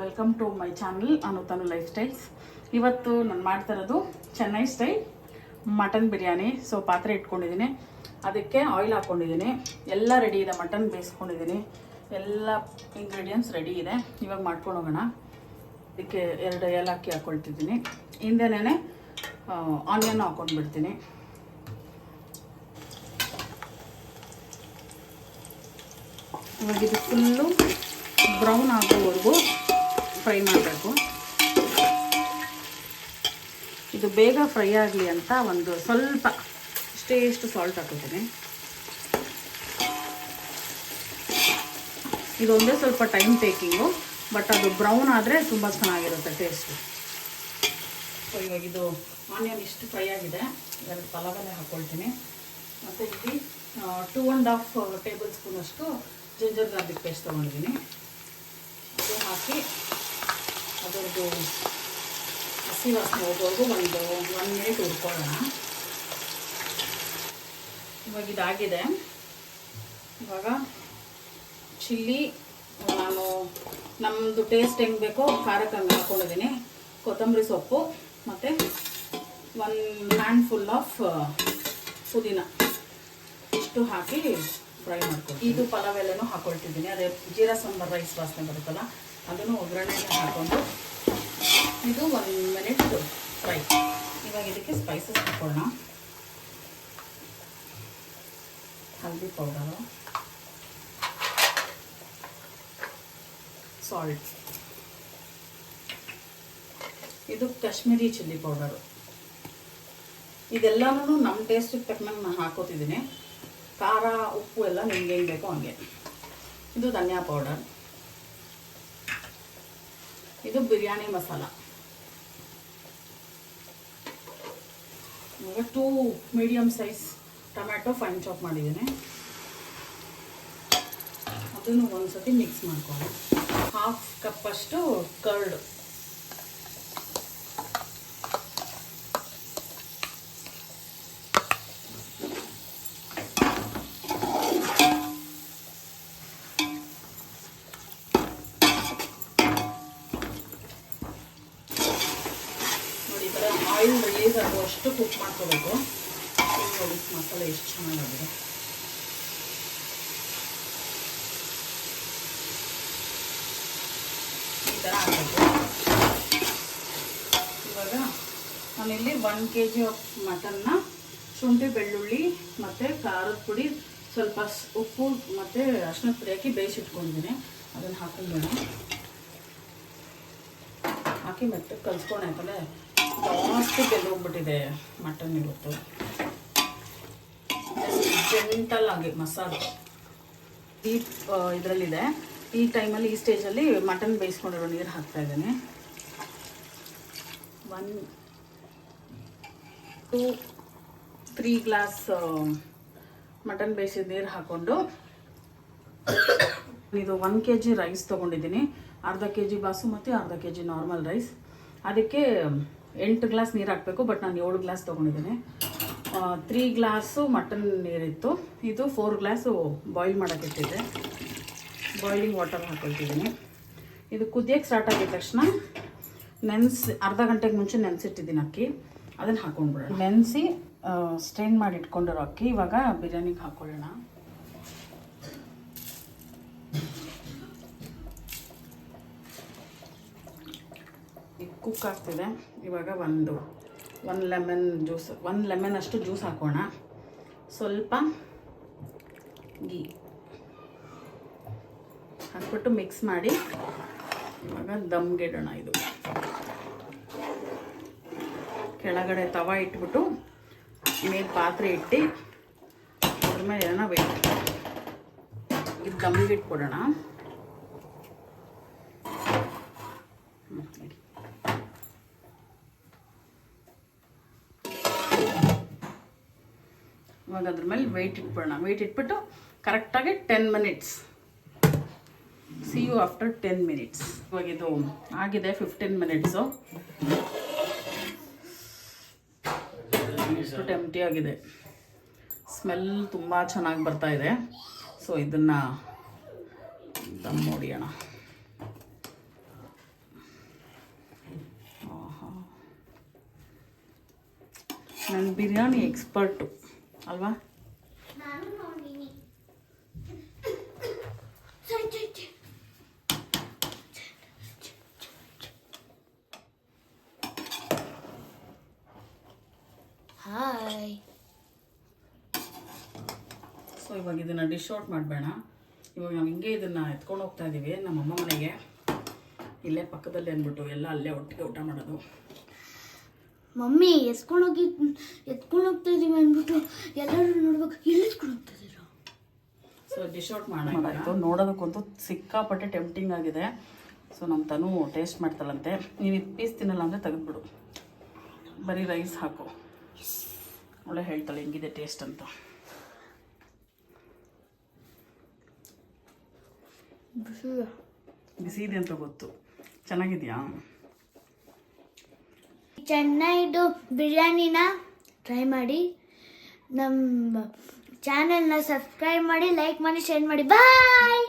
Welcome to my channel Anutanu life styles. ಇವತ್ತು ನಾನು ಮಾಡ್ತಾ ಇರೋದು Chennai style mutton biryani. So ಪಾತ್ರೆ ಇಟ್ಕೊಂಡಿದ್ದೀನಿ, ಅದಕ್ಕೆ ಆಯಿಲ್ ಹಾಕ್ಕೊಂಡಿದ್ದೀನಿ, ಎಲ್ಲ ರೆಡಿ ಇದೆ. ಮಟನ್ ಬೇಯಿಸ್ಕೊಂಡಿದ್ದೀನಿ, ಎಲ್ಲ ಇಂಗ್ರೀಡಿಯೆಂಟ್ಸ್ ರೆಡಿ ಇದೆ. ಇವಾಗ ಮಾಡ್ಕೊಂಡು ಹೋಗೋಣ. ಅದಕ್ಕೆ 2 ಏಲಕ್ಕಿ ಹಾಕ್ಕೊಳ್ತಿದ್ದೀನಿ. ಹಿಂದೆನೇ ಆನಿಯನ್ ಹಾಕ್ಕೊಂಡು ಬಿಡ್ತೀನಿ. ಇವಾಗ ಇದು ಫುಲ್ಲು ಬ್ರೌನ್ ಆಗೋವರೆಗೂ ಫ್ರೈ ಮಾಡಬೇಕು. ಇದು ಬೇಗ ಫ್ರೈ ಆಗಲಿ ಅಂತ ಒಂದು ಸ್ವಲ್ಪ ಇಷ್ಟು ಸಾಲ್ಟ್ ಹಾಕೋತೀನಿ. ಇದೊಂದೇ ಸ್ವಲ್ಪ ಟೈಮ್ ಟೇಕಿಂಗು, ಬಟ್ ಅದು ಬ್ರೌನ್ ಆದರೆ ತುಂಬ ಚೆನ್ನಾಗಿರುತ್ತೆ ಟೇಸ್ಟು. ಸೊ ಇವಾಗ ಇದು ಆನಿಯನ್ ಇಷ್ಟು ಫ್ರೈ ಆಗಿದೆ. 2 ಪಲಾವ್ ಎಲೆ ಹಾಕ್ಕೊಳ್ತೀನಿ. ಮತ್ತು ಇಲ್ಲಿ 2.5 ಟೇಬಲ್ ಸ್ಪೂನ್ ಅಷ್ಟು ಜಿಂಜರ್ ಗಾರ್ಲಿಕ್ ಪೇಸ್ಟ್ ತೊಗೊಂಡಿದ್ದೀನಿ. ಅದು ಹಾಕಿ ಅದರದ್ದು ಹಸಿ ವಾಸನೆ ಹೋಗೋವರೆಗೂ ಒಂದು 1 ಮಿನಿಟ್ ಹುರ್ಕೊಳ್ಳೋಣ. ಇವಾಗ ಇದಾಗಿದೆ. ಇವಾಗ ಚಿಲ್ಲಿ ನಾನು ನಮ್ಮದು ಟೇಸ್ಟ್ ಹೆಂಗೆ ಬೇಕೋ ಖಾರಕ್ಕೆ ಹಂಗೆ ಹಾಕ್ಕೊಂಡಿದ್ದೀನಿ. ಕೊತ್ತಂಬರಿ ಸೊಪ್ಪು ಮತ್ತು 1 ಹ್ಯಾಂಡ್ಫುಲ್ ಆಫ್ ಪುದೀನ ಇಷ್ಟು ಹಾಕಿ ಫ್ರೈ ಮಾಡ್ಕೊಂಡು ಇದು ಪಲಾವ್ ಎಲ್ಲನೂ ಹಾಕ್ಕೊಳ್ತಿದ್ದೀನಿ. ಅದೇ ಜೀರಾ ಸಾಂಬಾರ್ ರೈಸ್ ವಾಸನೆ ಬರುತ್ತಲ್ಲ, ಅದನ್ನು ಒಗ್ಗರಣೆಗೆ ಹಾಕ್ಕೊಂಡು ಇದು 1 ಮಿನಿಟ್ ಫ್ರೈ. ಇವಾಗ ಇದಕ್ಕೆ ಸ್ಪೈಸಸ್ ಹಾಕೊಳ್ಳೋಣ. ಹಲ್ದಿ ಪೌಡರು, ಸಾಲ್ಟ್, ಇದು ಕಾಶ್ಮೀರಿ ಚಿಲ್ಲಿ ಪೌಡರು. ಇದೆಲ್ಲನೂ ನಮ್ಮ ಟೇಸ್ಟಿಗೆ ತಕ್ಕನಂಗೆ ನಾನು ಹಾಕೋತಿದ್ದೀನಿ. ಖಾರ ಉಪ್ಪು ಎಲ್ಲ ನಿಮ್ಗೆ ಹೆಂಗೆ ಬೇಕೋ ಹಂಗೆ. ಇದು ಧನಿಯಾ ಪೌಡರ್, ಇದು ಬಿರಿಯಾನಿ ಮಸಾಲ. ಇವಾಗ 2 medium size tomato fine chop ಮಾಡಿದ್ದೀನಿ. ಅದನ್ನು ಒಂದ್ಸತಿ ಮಿಕ್ಸ್ ಮಾಡ್ಕೊಳ್ಳಿ. 1/2 ಕಪ್ಪಷ್ಟು ಕರ್ಡ್, ಆಯಿಲ್ ರಿಲೀಸ್ ಆಗುವಷ್ಟು ಕುಕ್ ಮಾಡ್ಕೋಬೇಕು. ನೋಡಿ ಮಸಾಲೆ ಎಷ್ಟು ಚೆನ್ನಾಗಿದೆ. ಈ ಥರ ಹಾಕಬೇಕು. ಇವಾಗ ನಾನಿಲ್ಲಿ 1 kg ಆಫ್ ಮಟನ್ನ ಶುಂಠಿ ಬೆಳ್ಳುಳ್ಳಿ ಮತ್ತು ಖಾರದ ಪುಡಿ, ಸ್ವಲ್ಪ ಉಪ್ಪು ಮತ್ತು ಅರಿಶಿನದ ಪುಡಿ ಹಾಕಿ ಬೇಯಿಸಿಟ್ಕೊಂಡಿದ್ದೀನಿ. ಅದನ್ನು ಹಾಕೊಂಡ್ಬೇಡ, ಹಾಕಿ ಮತ್ತೆ ಕಲ್ಸ್ಕೊಂಡು ಯಾಕಂದರೆ ಜಾಸ್ತಿ ಹೋಗ್ಬಿಟ್ಟಿದೆ ಮಟನ್ ಇವತ್ತು. ಜೆಂಟಲ್ ಆಗಿ ಮಸಾಲೆ ಡೀಪ್ ಇದರಲ್ಲಿದೆ. ಈ ಟೈಮಲ್ಲಿ, ಈ ಸ್ಟೇಜಲ್ಲಿ ಮಟನ್ ಬೇಯಿಸ್ಕೊಂಡಿರೋ ನೀರು ಹಾಕ್ತಾ ಇದ್ದೀನಿ. 1, 2, 3 ಗ್ಲಾಸ್ ಮಟನ್ ಬೇಯಿಸಿದ ನೀರು ಹಾಕ್ಕೊಂಡು, ಇದು 1 kg ರೈಸ್ ತೊಗೊಂಡಿದ್ದೀನಿ. ಅರ್ಧ kg ಬಾಸುಮತಿ, ಅರ್ಧ kg ನಾರ್ಮಲ್ ರೈಸ್. ಅದಕ್ಕೆ 8 ಗ್ಲಾಸ್ ನೀರು ಹಾಕಬೇಕು, ಬಟ್ ನಾನು 7 ಗ್ಲಾಸ್ ತೊಗೊಂಡಿದ್ದೀನಿ. 3 ಗ್ಲಾಸು ಮಟನ್ ನೀರಿತ್ತು. ಇದು 4 ಗ್ಲಾಸು ಬಾಯ್ಲ್ ಮಾಡೋಕ್ಕಿಟ್ಟಿದ್ದೆ. ಬಾಯ್ಲಿಂಗ್ ವಾಟರ್ ಹಾಕ್ಕೊಳ್ತಿದ್ದೀನಿ. ಇದು ಕುದಿಯೋಕ್ಕೆ ಸ್ಟಾರ್ಟ್ ಆಗಿದ ತಕ್ಷಣ ಅರ್ಧ ಗಂಟೆಗೆ ಮುಂಚೆ ನೆನೆಸಿಟ್ಟಿದ್ದೀನಿ ಅಕ್ಕಿ, ಅದನ್ನು ಹಾಕ್ಕೊಂಡ್ಬಿಡೋಣ. ನೆನೆಸಿ ಸ್ಟ್ರೈನ್ ಮಾಡಿ ಇಟ್ಕೊಂಡಿರೋ ಅಕ್ಕಿ ಇವಾಗ ಬಿರಿಯಾನಿಗೆ ಹಾಕ್ಕೊಳ್ಳೋಣ. ಕುಕ್ ಆಗ್ತಿದೆ. ಇವಾಗ ಒಂದು ಲೆಮನ್ ಜ್ಯೂಸ್, 1 ಲೆಮನ್ ಅಷ್ಟು ಜ್ಯೂಸ್ ಹಾಕೋಣ. ಸ್ವಲ್ಪ ಗೀ ಹಾಕ್ಬಿಟ್ಟು ಮಿಕ್ಸ್ ಮಾಡಿ ಇವಾಗ ದಮ್ಗೆ ಇಡೋಣ. ಇದು ಕೆಳಗಡೆ ತವಾ ಇಟ್ಬಿಟ್ಟು ಮೇಲೆ ಪಾತ್ರೆ ಇಟ್ಟು ಅದ್ರ ಮೇಲೆ ಏನೋ ವೇಟ್ ಇದು ದಮ್ಗೆ ಇಟ್ಬಿಡೋಣ. ಇವಾಗ ಅದ್ರ ಮೇಲೆ ವೆಯ್ಟ್ ಇಟ್ಬಿಡೋಣ. ವೆಯ್ಟ್ ಇಟ್ಬಿಟ್ಟು ಕರೆಕ್ಟಾಗಿ 10 minutes. See you after 10 minutes. ಇವಾಗ ಇದು ಆಗಿದೆ 15 ಮಿನಿಟ್ಸು. ಇಷ್ಟು ಟೆಂಪ್ಟಿ ಆಗಿದೆ. ಸ್ಮೆಲ್ ತುಂಬ ಚೆನ್ನಾಗಿ ಬರ್ತಾ ಇದೆ. ಸೊ ಇದನ್ನು ದಮ್ ಹೊಡಿಯೋಣ. ನಾನು ಬಿರಿಯಾನಿ ಎಕ್ಸ್ಪರ್ಟು ಅಲ್ವಾ? ಹಾಯ್. ಸೊ ಇವಾಗ ಇದನ್ನು ಡಿಶ್ ಔಟ್ ಮಾಡಬೇಡ. ಇವಾಗ ನಾವು ಹಿಂಗೆ ಇದನ್ನು ಎತ್ಕೊಂಡು ಹೋಗ್ತಾ ಇದ್ದೀವಿ ನಮ್ಮಮ್ಮ ಮನೆಗೆ. ಇಲ್ಲೇ ಪಕ್ಕದಲ್ಲಿ ಅಂದ್ಬಿಟ್ಟು ಎಲ್ಲ ಅಲ್ಲೇ ಒಟ್ಟಿಗೆ ಊಟ ಮಾಡೋದು. ಮಮ್ಮಿ ಎತ್ಕೊಂಡು ಹೋಗ್ತಾ ಇದೀವಿ ಅಂದ್ಬಿಟ್ಟು ಎಲ್ಲರೂ ನೋಡ್ಬೇಕು, ಎಲ್ಲಿ ಎತ್ಕೊಂಡು ಹೋಗ್ತಾ ಇದ್ದೀರಾ? ಸೊ ಡಿಶ್ ಔಟ್ ಮಾಡೋದು ನೋಡೋದಕ್ಕಂತೂ ಸಿಕ್ಕಾಪಟ್ಟೆ ಟೆಂಪ್ಟಿಂಗ್ ಆಗಿದೆ. ಸೊ ನಮ್ಮ ತನು ಟೇಸ್ಟ್ ಮಾಡ್ತಾಳಂತೆ. ನೀವು ಇದು ಪೀಸ್ ತಿನ್ನಲ್ಲ ಅಂದರೆ ತೆಗೆದ್ಬಿಡು, ಬರೀ ರೈಸ್ ಹಾಕು. ಒಳ್ಳೆ ಹೇಳ್ತಾಳೆ ಹೆಂಗಿದೆ ಟೇಸ್ಟ್ ಅಂತ. ಬಿಸಿ ಇದೆ ಅಂತ ಗೊತ್ತು. ಚೆನ್ನಾಗಿದೆಯಾ? ಚೆನ್ನಾಗಿದ್ದು ಬಿರಿಯಾನಿನ ಟ್ರೈ ಮಾಡಿ. ನಮ್ಮ ಚಾನೆಲ್ನ ಸಬ್ಸ್ಕ್ರೈಬ್ ಮಾಡಿ, ಲೈಕ್ ಮಾಡಿ, ಶೇರ್ ಮಾಡಿ. ಬಾಯ್.